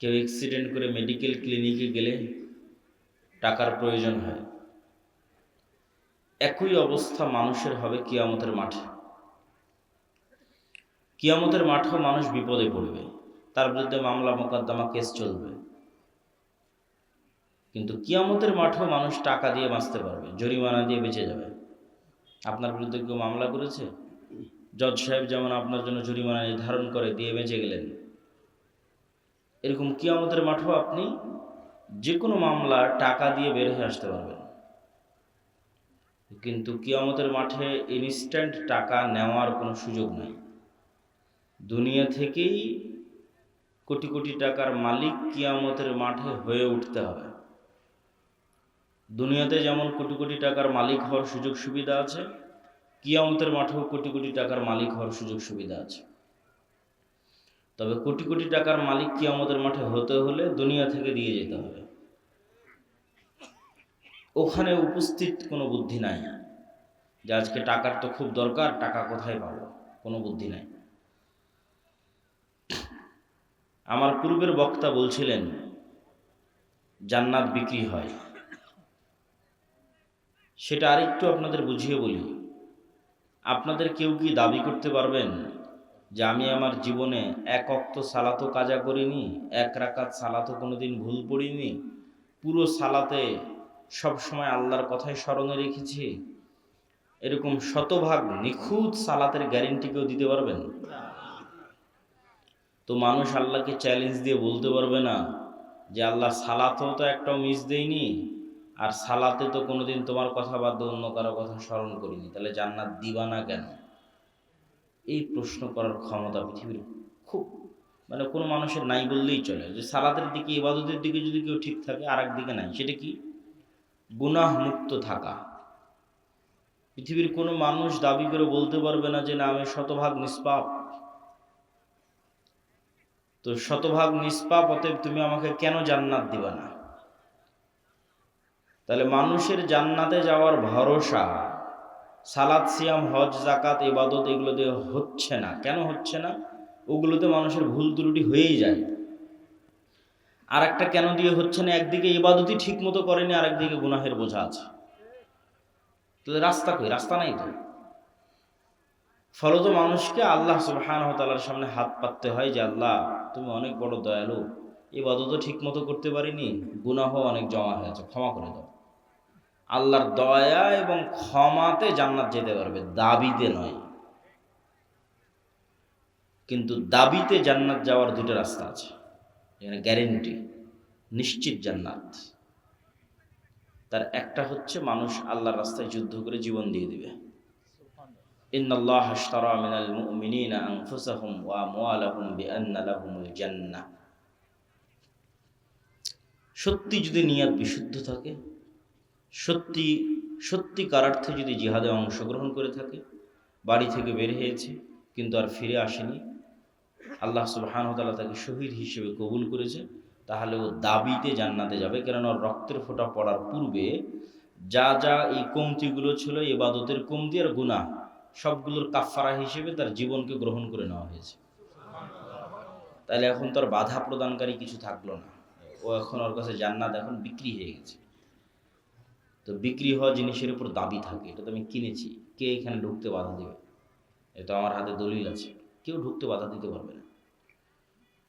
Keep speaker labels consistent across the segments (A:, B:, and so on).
A: কেউ অ্যাক্সিডেন্ট করে মেডিকেল ক্লিনিকে গেলে টাকার প্রয়োজন হয়। একই অবস্থা মানুষের হবে কিয়ামতের মাঠে। কিয়ামতের মাঠেও মানুষ বিপদে পড়বে, তার বিরুদ্ধে মামলা মোকদ্দমা কেস চলবে। কিন্তু কিয়ামতের মাঠেও মানুষ টাকা দিয়ে বাঁচতে পারবে, জরিমানা দিয়ে বেঁচে যাবে। আপনার বিরুদ্ধে কেউ মামলা করেছে, জজ সাহেব যেমন আপনার জন্য জরিমানা নির্ধারণ করে দিয়ে বেঁচে গেলেন, এরকম কিয়ামতের মাঠেও আপনি যে কোনো মামলা টাকা দিয়ে বের হয়ে আসতে পারবেন। কিন্তু কিয়ামতের মাঠে ইনস্ট্যান্ট টাকা নেওয়ার কোনো সুযোগ নাই। দুনিয়া থেকেই কোটি কোটি টাকার মালিক কিয়ামতের মাঠে হয়ে উঠতে হবে। দুনিয়াতে যেমন কোটি কোটি টাকার মালিক হওয়ার সুযোগ সুবিধা আছে, কিয়ামতের মাঠেও কোটি কোটি টাকার মালিক হওয়ার সুযোগ সুবিধা আছে। তবে কোটি কোটি টাকার মালিক কিয়ামতের মাঠে হতে হলে দুনিয়া থেকে দিয়ে যেতে হবে। ওখানে উপস্থিত কোনো বুদ্ধি নাই যে আজকে টাকার তো খুব দরকার, টাকা কোথায় পাবো, কোনো বুদ্ধি নাই। আমার পূর্বের বক্তা বলছিলেন জান্নাত বিক্রি হয়। সেটা আরেকটু আপনাদের বুঝিয়ে বলি। আপনাদের কেউ কি দাবি করতে পারবেন যে আমি আমার জীবনে এক ওয়াক্ত সালাতও কাজা করিনি, এক রাকাত সালাতও কোনোদিন ভুল পড়িনি, পুরো সালাতে সব সময় আল্লাহর কথাই স্মরণে রেখেছি, এরকম শতভাগ নিখুঁত সালাতের গ্যারেন্টি কেউ দিতে পারবেন? তো মানুষ আল্লাহকে চ্যালেঞ্জ দিয়ে বলতে পারবে না যে আল্লাহ সালাতেও তো একটাও মিস দেয়নি, আর সালাতে তো কোনোদিন তোমার কথা বাদ অন্য কারো কথা স্মরণ করিনি, তাহলে জান্নাত দিবা না কেন? এই প্রশ্ন করার ক্ষমতা পৃথিবীর খুব কোনো মানুষের নাই বললেই চলে। যে সালাতের দিকে, ইবাদতের দিকে যদি কেউ ঠিক থাকে আর একদিকে নাই, সেটা কি? গুনাহ মুক্ত থাকা। পৃথিবীর কোনো মানুষ দাবি করে বলতে পারবে না যে না আমি শতভাগ নিষ্পাপ। তো শতভাগ নিষ্পাপ, অতএব তুমি আমাকে কেন জান্নাত দিবা না? তাহলে মানুষের জান্নাতে যাওয়ার ভরসা সালাত, সিয়াম, হজ, যাকাত, ইবাদত এগুলো দিয়ে হচ্ছে না। কেন হচ্ছে না? ওগুলোতে মানুষের ভুল ত্রুটি হয়েই যায়। আর একটা কেন দিয়ে হচ্ছে না? একদিকে ইবাদতই ঠিক মতো করেনি, আর একদিকে গুনাহের বোঝা আছে। তো রাস্তা কই? রাস্তা নাই তো। ফলত মানুষকে আল্লাহ সুবহানাহু ওয়া তাআলার সামনে হাত পাততে হয় যে আল্লাহ তুমি অনেক বড় দয়ালু, ইবাদতও ঠিক মতো করতে পারিনি, গুনাহও অনেক জমা হয়েছে, ক্ষমা করে দাও। আল্লাহর দয়া এবং ক্ষমাতে জান্নাত যেতে পারবে, দাবিতে নয়। কিন্তু দাবিতে জান্নাত যাওয়ার দুটো রাস্তা আছে, এখানে গ্যারেন্টি নিশ্চিত জান্নাত। তার একটা হচ্ছে মানুষ আল্লাহর রাস্তায় যুদ্ধ করে জীবন দিয়ে দিবে। ইন্নাল্লাহা আশতারা মিনাল মুমিনিনা আনফুসাহুম ওয়া আমওয়ালাহুম বিআন্না লাহুমুল জান্নাহ। সত্যি যদি নিয়ত বিশুদ্ধ থাকে, সত্যিকার অর্থে যদি জিহাদে অংশগ্রহণ করে থাকে, বাড়ি থেকে বের হয়েছে কিন্তু আর ফিরে আসেনি, আল্লাহ সুবহানাহু ওয়া তাআলা তাকে শহীদ হিসেবে কবুল করেছে, তাহলে ও দাবিতে জান্নাতে যাবে। কেননা ওর রক্তের ফোঁটা পড়ার পূর্বে যা যা এই কমতিগুলো ছিল, ইবাদতের কমতি আর গুনাহ, সবগুলোর কাফফারা হিসেবে তার জীবনকে গ্রহণ করে নেওয়া হয়েছে। তাহলে এখন তার বাধা প্রদানকারী কিছু থাকলো না। ও এখন ওর কাছে জান্নাত এখন বিক্রি হয়ে গেছে। তো বিক্রি হওয়া জিনিসের উপর দাবি থাকে, এটা তো আমি কিনেছি, কে এখানে ঢুকতে বাধা দেবে? এটা আমার হাতে দলিল আছে, কেউ ঢুকতে বাধা দিতে পারবে না।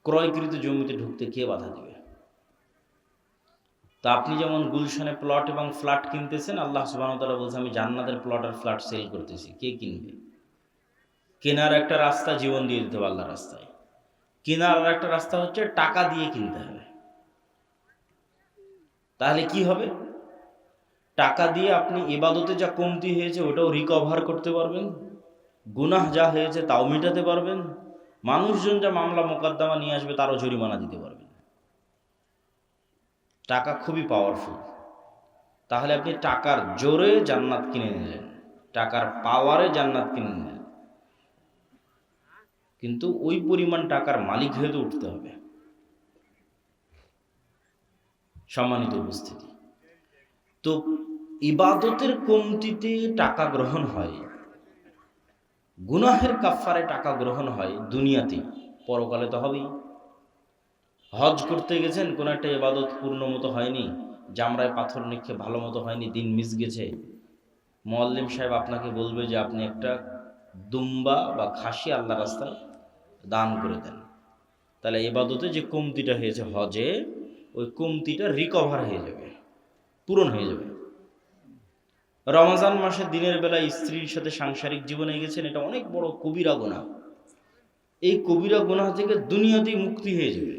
A: ক্রয়কৃত জমিতে ঢুকতে কে বাধা দেবে? তা আপনি যেমন গুলশানে প্লট এবং ফ্ল্যাট কিনতেছেন, আল্লাহ সুবহানাহু ওয়া তাআলা বলছে আমি জান্নাতের প্লট আর ফ্ল্যাট সেল করতেছি, কে কিনবে? কেনার একটা রাস্তা জীবন দিয়ে দিতে হবে আল্লাহর রাস্তায়, কেনার আর একটা রাস্তা হচ্ছে টাকা দিয়ে কিনতে হবে। তাহলে কি হবে? টাকা দিয়ে আপনি ইবাদতে যা কমতি হয়েছে ওটাও রিকভার করতে পারবেন, গুনাহ যা হয়েছে তাও মেটাতে পারবেন, মানুষজন যা মামলা মোকদ্দমা নিয়ে আসবে তারও জরিমানা দিতে পারবেন। টাকা খুবই পাওয়ারফুল। তাহলে আপনি টাকার জোরে জান্নাত কিনে নিলেন, টাকার পাওয়ারে জান্নাত কিনে নিলেন, কিন্তু ওই পরিমাণ টাকার মালিক হয়ে তো উঠতে হবে। সম্মানিত উপস্থিতি, তো ইবাদতের কমতিতে টাকা গ্রহণ হয়, গুনাহের কাফফারে টাকা গ্রহণ হয় দুনিয়াতেই, পরকালে তো হবেই। হজ করতে গেছেন, কোনো একটা ইবাদত পূর্ণ মতো হয়নি, জামরায় পাথর নিক্ষেপ ভালো মতো হয়নি, দিন মিস গেছে, মুয়াল্লিম সাহেব আপনাকে বলবে যে আপনি একটা দুম্বা বা খাসি আল্লাহ রাস্তায় দান করে দেন। তাহলে ইবাদতে যে কমতিটা হয়েছে হজে, ওই কমতিটা রিকভার হয়ে যাবে, পূরণ হয়ে যাবে। রমজান মাসে দিনের বেলায় স্ত্রীর সাথে সাংসারিক জীবনে গেছেন, এটা অনেক বড় কবিরা গুনাহ। এই কবিরা গুনাহ থেকে দুনিয়াতেই মুক্তি হয়ে যাবে।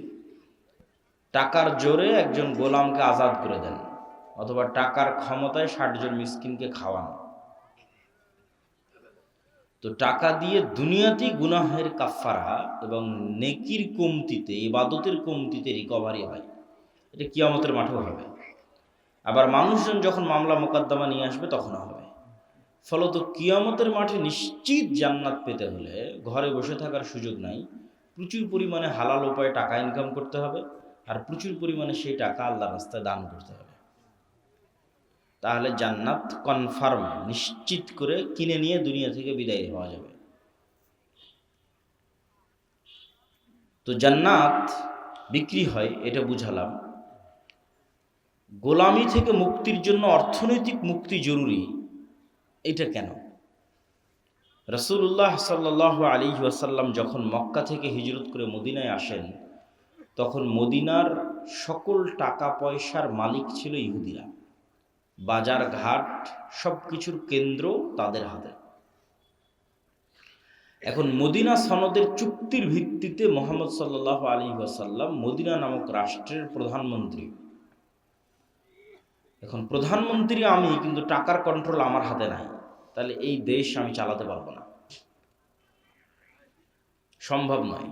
A: টাকার জোরে একজন গোলামকে আজাদ করে দেন, অথবা টাকার ক্ষমতায় 60 জন মিসকিনকে খাওয়ান। তো টাকা দিয়ে দুনিয়াতেই গুনাহের কাফারা এবং নেকির কমতিতে, ইবাদতের কমতিতে রিকভারি হয়। এটা কিয়ামতের মাঠেও হবে। আবার মানুষজন যখন মামলা মোকদ্দমা নিয়ে আসবে তখনও হবে। ফলত কিয়ামতের মাঠে নিশ্চিত জান্নাত পেতে হলে ঘরে বসে থাকার সুযোগ নাই, প্রচুর পরিমাণে হালাল উপায়ে টাকা ইনকাম করতে হবে, আর প্রচুর পরিমাণে সেই টাকা আল্লাহর রাস্তায় দান করতে হবে। তাহলে জান্নাত কনফার্ম, নিশ্চিত করে কিনে নিয়ে দুনিয়া থেকে বিদায় হওয়া যাবে। তো জান্নাত বিক্রি হয়, এটা বুঝালাম। গোলামি থেকে মুক্তির জন্য অর্থনৈতিক মুক্তি জরুরি, এটা কেন? রাসূলুল্লাহ সাল্লাল্লাহু আলাইহি ওয়াসাল্লাম যখন মক্কা থেকে হিজরত করে মদিনায় আসেন, তখন মদিনার সকল টাকা পয়সার মালিক ছিল ইহুদিরা। বাজার ঘাট সব কিছুর কেন্দ্র তাদের হাতে। এখন মদিনা সনদের চুক্তির ভিত্তিতে মুহাম্মদ সাল্লাল্লাহু আলাইহি ওয়াসাল্লাম মদিনা নামক রাষ্ট্রের প্রধানমন্ত্রী। এখন প্রধানমন্ত্রী আমি, কিন্তু টাকার কন্ট্রোল আমার হাতে নাই, তাহলে এই দেশ আমি চালাতে পারবো না, সম্ভব নয়।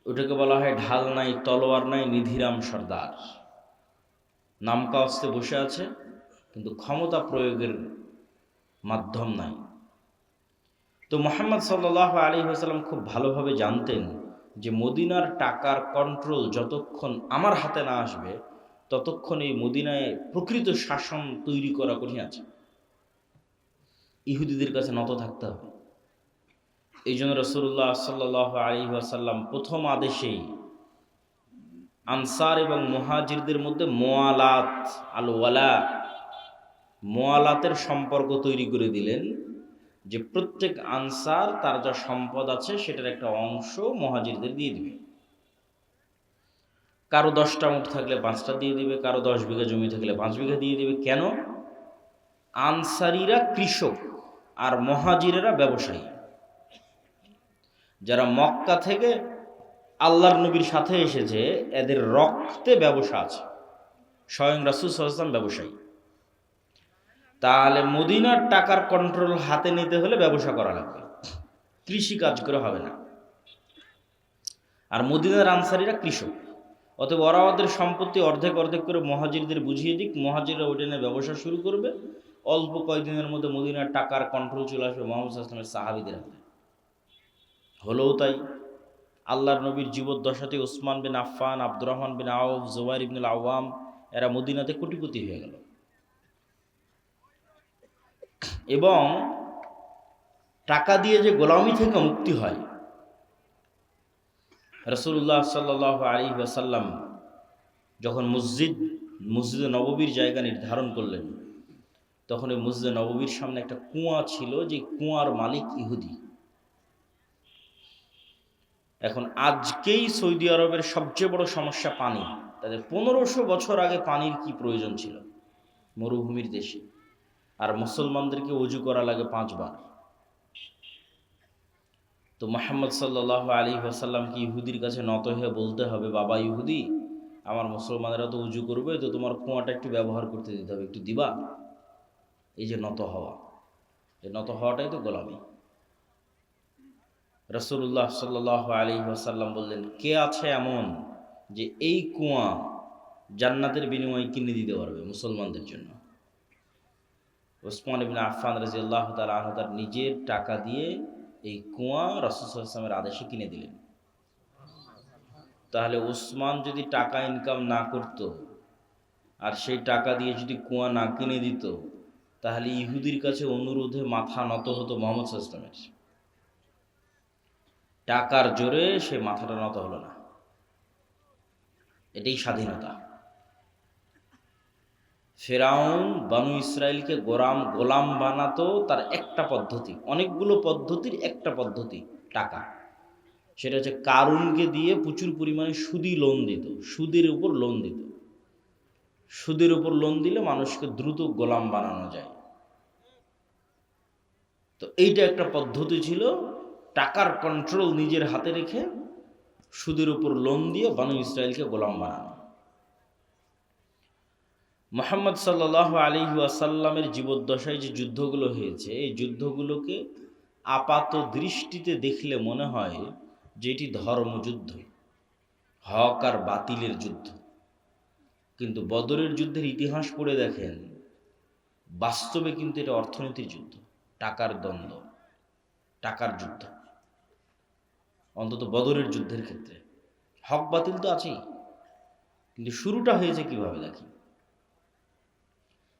A: ওটাকে বলা হয় ঢাল নাই, তলোয়ার নাই, নিধিরাম সর্দার। নামকাওয়াস্তে বসে আছে, কিন্তু ক্ষমতা প্রয়োগের মাধ্যম নাই। তো মুহাম্মদ সাল্লাল্লাহু আলাইহি ওয়াসাল্লাম খুব ভালোভাবে জানতেন যে মদিনার টাকার কন্ট্রোল যতক্ষণ আমার হাতে না আসবে, ততক্ষণ এই মদিনায় প্রকৃত শাসন তৈরি করা কঠিন আছে। ইহুদিদের কাছে নত থাকতে হবে। এই জন্য রাসূলুল্লাহ সাল্লাল্লাহু আলাইহি ওয়াসাল্লাম প্রথম আদেশেই আনসার এবং মুহাজিরদের মধ্যে মুআলাত, আল ওয়ালা, মুআলাতের সম্পর্ক তৈরি করে দিলেন, যে প্রত্যেক আনসার তার যা সম্পদ আছে সেটার একটা অংশ মুহাজিরদের দিয়ে দিবে। কারো 10টা উট থাকলে 5টা দিয়ে দিবে, কারো 10 বিঘা জমি থাকলে 5 বিঘা দিয়ে দিবে। কেন? আনসারীরা কৃষক আর মুহাজিরেরা ব্যবসায়ী, যারা মক্কা থেকে আল্লাহর নবীর সাথে এসেছে, এদের রক্তে ব্যবসা আছে। স্বয়ং রাসূল সাল্লাল্লাহু আলাইহি ওয়াসাল্লাম ব্যবসায়ী। তাহলে মদিনার টাকার কন্ট্রোল হাতে নিতে হলে ব্যবসা করা লাগবে, কৃষি কাজ করে হবে না। আর মদিনার আনসারীরা কৃষক, অতএব ওরা ওদের সম্পত্তি অর্ধেক অর্ধেক করে মুহাজিরদের বুঝিয়ে দিক, মুহাজিররা ওইটা নিয়ে ব্যবসা শুরু করবে। অল্প কয়েকদিনের মধ্যে মদিনার টাকার কন্ট্রোল চলে আসবে মুহাম্মদ সাল্লাল্লাহু আলাইহি ওয়াসাল্লামের সাহাবীদের হাতে। হলেও তাই। আল্লাহর নবীর জীবদ্দশাতে ওসমান বিন আফফান, আব্দুর রহমান বিন আউফ, জুবাইর ইবনুল আওয়াম, এরা মদিনাতে কোটিপতি হয়ে গেল। এবং টাকা দিয়ে যে গোলামি থেকে মুক্তি হয়, রাসূলুল্লাহ সাল্লাল্লাহু আলাইহি ওয়াসাল্লাম যখন মসজিদে নববীর জায়গা নির্ধারণ করলেন, তখন ওই মসজিদে নববীর সামনে একটা কুয়া ছিল, যে কুয়ার মালিক ইহুদি। এখন আজকেই সৌদি আরবের সবচেয়ে বড় সমস্যা পানি। তাদের 1500 বছর আগে পানির কি প্রয়োজন ছিল মরুভূমির দেশে, আর মুসলমানদেরকে ওযু করা লাগে 5 বার। তো মুহাম্মদ সাল্লাল্লাহু আলাইহি ওয়াসাল্লাম কি ইহুদির কাছে নত হয়ে বলতে হবে, বাবা ইহুদি, আমার মুসলমানেরা তো উজু করবে, তো তোমার কুয়াটা একটু ব্যবহার করতে দিতে হবে, একটু দিবা? এই যে নত হওয়া, এই নত হওয়াটাই তো গোলামি। রাসূলুল্লাহ সাল্লাল্লাহু আলাইহি ওয়াসাল্লাম বললেন, কে আছে এমন যে এই কুয়া জান্নাতের বিনিময়ে কিনে দিতে পারবে মুসলমানদের জন্য? ওসমান ইবনে আফফান রাদিয়াল্লাহু তাআলা আনহু তার নিজের টাকা দিয়ে এই কুয়া রাসূল সাল্লাল্লাহু আলাইহি ওয়াসাল্লামের আদেশে কিনে দিলেন। তাহলে ওসমান যদি টাকা ইনকাম না করত, আর সেই টাকা দিয়ে যদি কুয়া না কিনে দিত, তাহলে ইহুদির কাছে অনুরোধে মাথা নত হতো মুহাম্মদ সাল্লাল্লাহু আলাইহি ওয়াসাল্লামের। টাকার জোরে সে মাথাটা নত হলো না। এটাই স্বাধীনতা। ফেরাউন বানু ইসরায়েলকে গোলাম বানাতো তার একটা পদ্ধতি, অনেকগুলো পদ্ধতির একটা পদ্ধতি টাকা। সেটা হচ্ছে কারুনকে দিয়ে প্রচুর পরিমাণে লোন দিত, সুদের উপর লোন দিত। সুদের উপর লোন দিলে মানুষকে দ্রুত গোলাম বানানো যায়। তো এইটা একটা পদ্ধতি ছিল, টাকার কন্ট্রোল নিজের হাতে রেখে সুদের উপর লোন দিয়ে বানু ইসরায়েলকে গোলাম বানানো। মুহাম্মদ সাল্লাল্লাহু আলাইহি ওয়াসাল্লামের জীবদ্দশায় যে যুদ্ধগুলো হয়েছে, এই যুদ্ধগুলোকে আপাত দৃষ্টিতে দেখলে মনে হয় যে এটি ধর্মযুদ্ধ, হক আর বাতিলের যুদ্ধ। কিন্তু বদরের যুদ্ধের ইতিহাস পড়ে দেখেন, বাস্তবে কিন্তু এটা অর্থনীতির যুদ্ধ, টাকার দ্বন্দ্ব, টাকার যুদ্ধ। অন্তত বদরের যুদ্ধের ক্ষেত্রে হক বাতিল তো আছেই, কিন্তু শুরুটা হয়েছে কিভাবে দেখি।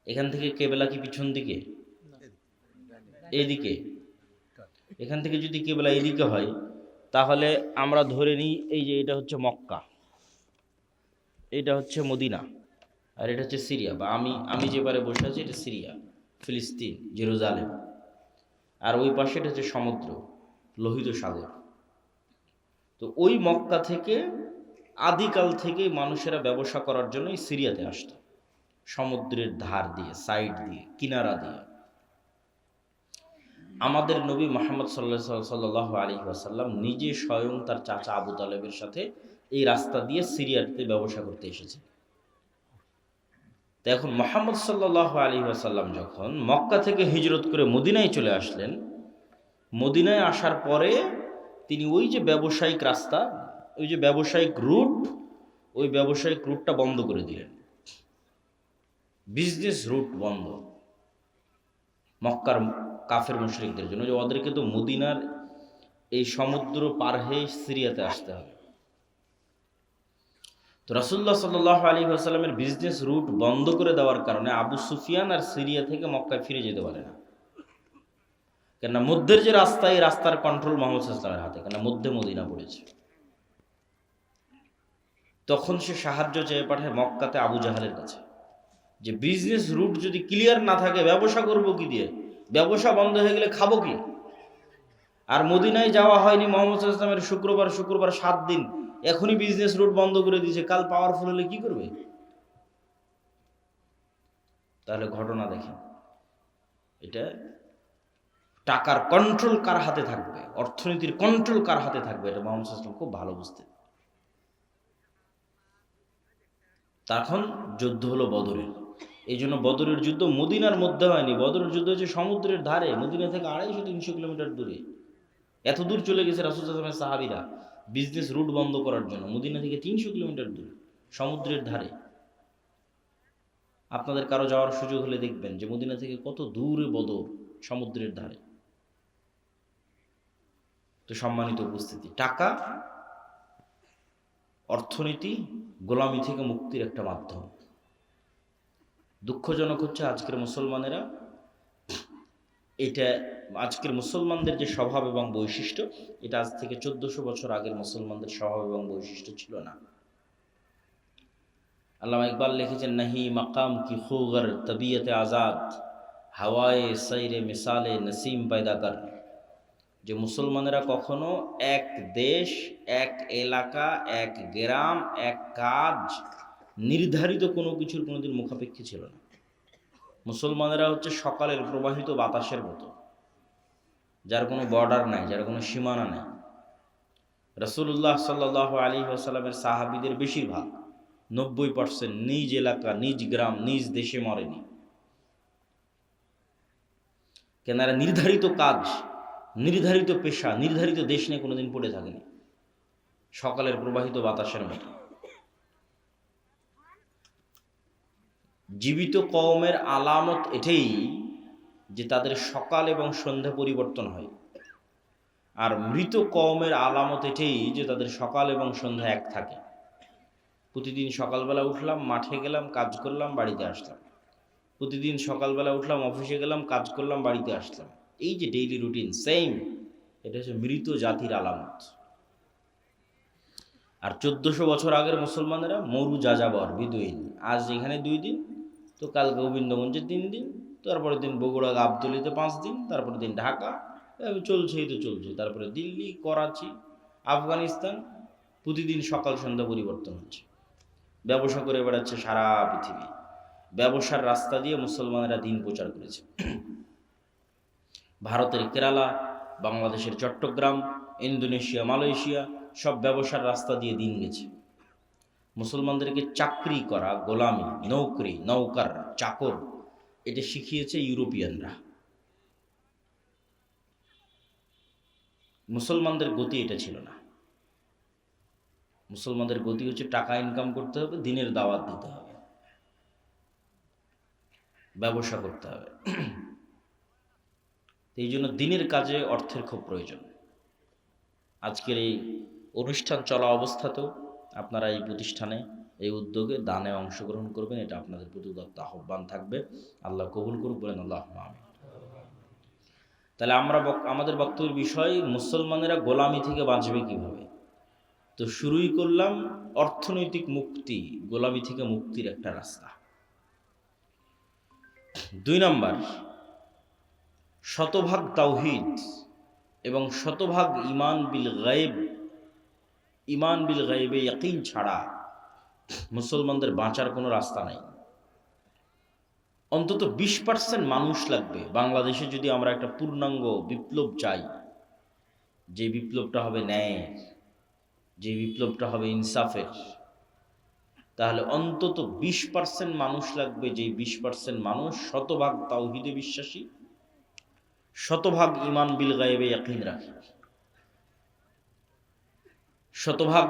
A: এখান থেকে কেবলা কি পিছন দিকে? এদিকে। এখান থেকে যদি কেবলা এদিকে হয়, তাহলে আমরা ধরে নিই এই যে এটা হচ্ছে মক্কা, এটা হচ্ছে মদিনা, আর এটা হচ্ছে সিরিয়া, বা আমি যে পারে বসে আছি এটা সিরিয়া, ফিলিস্তিন, জেরুজালেম। আর ওই পাশে এটা হচ্ছে সমুদ্র, লোহিত সাগর। তো ওই মক্কা থেকে আদিকাল থেকে মানুষেরা ব্যবসা করার জন্য এই সিরিয়াতে আসতো, সমুদ্রের ধার দিয়ে, সাইড দিয়ে, কিনারা দিয়ে। আমাদের নবী মুহাম্মদ সাল্লাল্লাহু আলাইহি ওয়াসাল্লাম নিজে স্বয়ং তার চাচা আবু তালেবের সাথে এই রাস্তা দিয়ে সিরিয়াতে ব্যবসা করতে এসেছে। তো এখন মুহাম্মদ সাল্লাল্লাহু আলাইহি ওয়াসাল্লাম যখন মক্কা থেকে হিজরত করে মদিনায় চলে আসলেন, মদিনায় আসার পরে তিনি ওই যে ব্যবসায়িক রাস্তা, ওই যে ব্যবসায়িক রুট, ওই ব্যবসায়িক রুটটা বন্ধ করে দিলেন। বিজনেস রুট বন্ধ মক্কার কাফের মুশরিকদের জন্য, যে ওদেরকে তো মদিনার এই সমুদ্র পার হয়ে সিরিয়াতে আসতে হবে। তো রাসূলুল্লাহ সাল্লাল্লাহু আলাইহি ওয়াসাল্লামের বিজনেস রুট বন্ধ করে দেওয়ার কারণে আবু সুফিয়ান আর সিরিয়া থেকে মক্কায় ফিরে যেতে পারে না। কেননা মধ্যের যে রাস্তা, এই রাস্তার কন্ট্রোল মুহাম্মদ সাল্লাল্লাহু আলাইহি ওয়াসাল্লামের হাতে, কেননা মধ্যে মদিনা পড়েছে। তখন সে সাহায্য চেয়ে পাঠায় মক্কাতে আবু জাহালের কাছে, যে বিজনেস রুট যদি ক্লিয়ার না থাকে ব্যবসা করবো কি দিয়ে, ব্যবসা বন্ধ হয়ে গেলে খাবো কি। আর মদিনায় যাওয়া হয়নি মুহাম্মদ সাল্লাল্লাহু আলাইহি ওয়াসাল্লামের শুক্রবার 7 দিন, এখনই বিজনেস রুট বন্ধ করে দিয়েছে, কাল পাওয়ারফুল হলে কি করবে? তাহলে ঘটনা দেখেন, এটা টাকার কন্ট্রোল কার হাতে থাকবে, অর্থনীতির কন্ট্রোল কার হাতে থাকবে, এটা মুহাম্মদ সাল্লাল্লাহু আলাইহি ওয়াসাল্লাম খুব ভালো বুঝতেন। তখন যুদ্ধ হলো বদরের। এই জন্য বদরের যুদ্ধ মদিনার মধ্যে হয়নি, বদরের যুদ্ধ হচ্ছে সমুদ্রের ধারে, মদিনা থেকে 250-300 কিলোমিটার দূরে। এত দূর চলে গেছে রাসূল সাল্লাল্লাহু আলাইহি ওয়াসাল্লামের সাহাবীরা বিজনেস রুট বন্ধ করার জন্য, মদিনা থেকে 300 কিলোমিটার দূরে, সমুদ্রের ধারে। আপনাদের কারো যাওয়ার সুযোগ হলে দেখবেন যে মদিনা থেকে কত দূরে বদর, সমুদ্রের ধারে। তো সম্মানিত উপস্থিতি, টাকা অর্থনীতি গোলামি থেকে মুক্তির একটা মাধ্যম। দুঃখজনক হচ্ছে আজকের মুসলমানেরা, এটা আজকের মুসলমানদের যে স্বভাব এবং বৈশিষ্ট্য, এটা আজ থেকে 1400 বছর আগের মুসলমানদের স্বভাব এবং বৈশিষ্ট্য ছিল না। আল্লামা ইকবাল লিখেছেন, নাহি মাকাম কি খুগর তবিয়তে আজাদ, হাওয়ায়ে সাইরে মিসালে নসিম পয়দা কর। যে মুসলমানেরা কখনো এক দেশ, এক এলাকা, এক গ্রাম, এক কাজ, নির্ধারিত কোনো কিছুর কোনোদিন মুখাপেক্ষী ছিল না। মুসলমানেরা হচ্ছে সকালের প্রবাহিত বাতাসের মতো, যার কোনো বর্ডার নাই, যার কোনো সীমানা নাই। রাসূলুল্লাহ সাল্লাল্লাহু আলাইহি ওয়াসাল্লামের সাহাবীদের বেশিরভাগ 90% নিজ এলাকা, নিজ গ্রাম, নিজ দেশে মরেনি। কেন? নির্ধারিত কাজ, নির্ধারিত পেশা, নির্ধারিত দেশ নিয়ে কোনোদিন পড়ে থাকেনি, সকালের প্রবাহিত বাতাসের মতো। জীবিত কওমের আলামত এটাই যে তাদের সকাল এবং সন্ধ্যা পরিবর্তন হয়, আর মৃত কওমের আলামত এটাই যে তাদের সকাল এবং সন্ধ্যা এক থাকে। প্রতিদিন সকালবেলা উঠলাম, মাঠে গেলাম, কাজ করলাম, বাড়িতে আসলাম। প্রতিদিন সকালবেলা উঠলাম, অফিসে গেলাম, কাজ করলাম, বাড়িতে আসলাম। এই যে ডেইলি রুটিন সেম, এটা হচ্ছে মৃত জাতির আলামত। আর 1400 বছর আগের মুসলমানেরা মরু যাযাবর বিদুইন, আজ এখানে 2 দিন, তো কাল গোবিন্দগঞ্জে 3 দিন, তারপরের দিন বগুড়া গাবতলীতে 5 দিন, তারপরের দিন ঢাকা, চলছেই তো চলছে। তারপরে দিল্লি, করাচি, আফগানিস্তান, প্রতিদিন সকাল সন্ধ্যা পরিবর্তন হচ্ছে। ব্যবসা করে বেড়াচ্ছে সারা পৃথিবী। ব্যবসার রাস্তা দিয়ে মুসলমানেরা দিন প্রচার করেছে। ভারতের কেরালা, বাংলাদেশের চট্টগ্রাম, ইন্দোনেশিয়া, মালয়েশিয়া সব ব্যবসার রাস্তা দিয়ে দিন গেছে। মুসলমানদেরকে চাকরি করা, গোলামি, নৌকরি, নৌকার, চাকর, এটা শিখিয়েছে ইউরোপিয়ানরা। মুসলমানদের গতি এটা ছিল না। মুসলমানদের গতি হচ্ছে টাকা ইনকাম করতে হবে, দিনের দাওয়াত দিতে হবে, ব্যবসা করতে হবে। এই জন্য দিনের কাজে অর্থের খুব প্রয়োজন। আজকের এই অনুষ্ঠান চলা অবস্থাতেও আপনারা এই প্রতিষ্ঠানে, এই উদ্যোগে দানে অংশগ্রহণ করবেন, এটা আপনাদের প্রতি উদাত্ত আহ্বান থাকবে। আল্লাহ কবুল করুক, বলেন আল্লাহুম্মা আমিন। তাহলে আমাদের বক্তব্যের বিষয়, মুসলমানেরা গোলামি থেকে বাঁচবে কিভাবে। তো শুরুই করলাম অর্থনৈতিক মুক্তি, গোলামি থেকে মুক্তির একটা রাস্তা। 2 নাম্বার, শতভাগ তাওহীদ এবং শতভাগ ঈমান বিল গায়ব। ঈমান বিল গায়বে ইয়াকিন ছাড়া মুসলমানদের বাঁচার কোনো রাস্তা নাই। অন্তত 20% মানুষ লাগবে বাংলাদেশে যদি আমরা একটা পূর্ণাঙ্গ বিপ্লব চাই, যে বিপ্লবটা হবে ন্যায়ের, যে বিপ্লবটা হবে ইনসাফের, তাহলে অন্তত 20% মানুষ লাগবে, যেই 20% মানুষ শতভাগ তাওহীদে বিশ্বাসী, শতভাগ ঈমান বিল গায়বে ইয়াকিন রাখে, শতভাগ